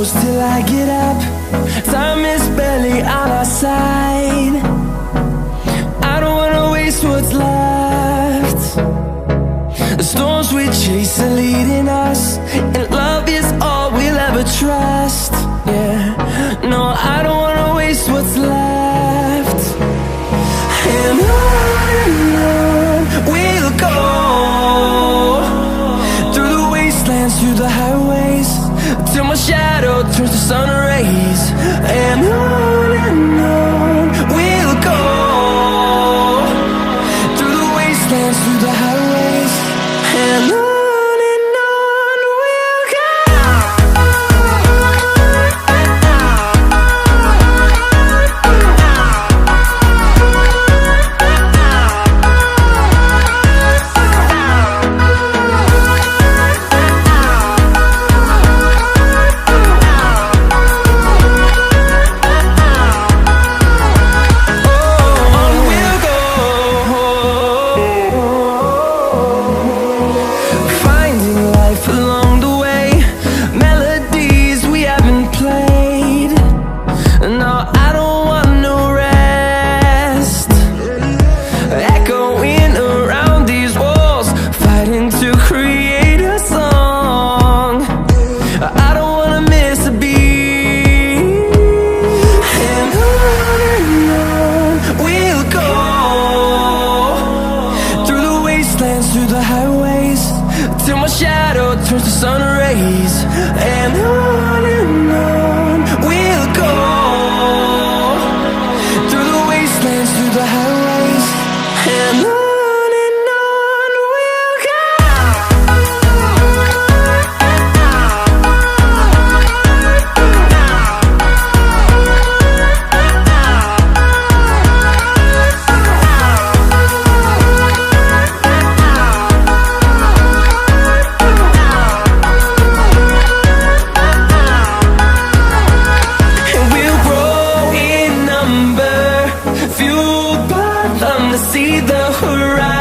close till I get up. Time is barely on our side. I don't wanna waste what's left. The storms we chase are leading us, and love is all we'll ever trust. Yeah, no, I don't wanna waste what's left. And on we'll go, through the wastelands, through the highways, till my shadow turns to sun rays. And on we'll go, through the wastelands, through the highways, and on we'll go. Through the highways, till my shadow turns to sun rays. And on we'll go, through the wastelands, through the highways, and on we'll go. See the horizon.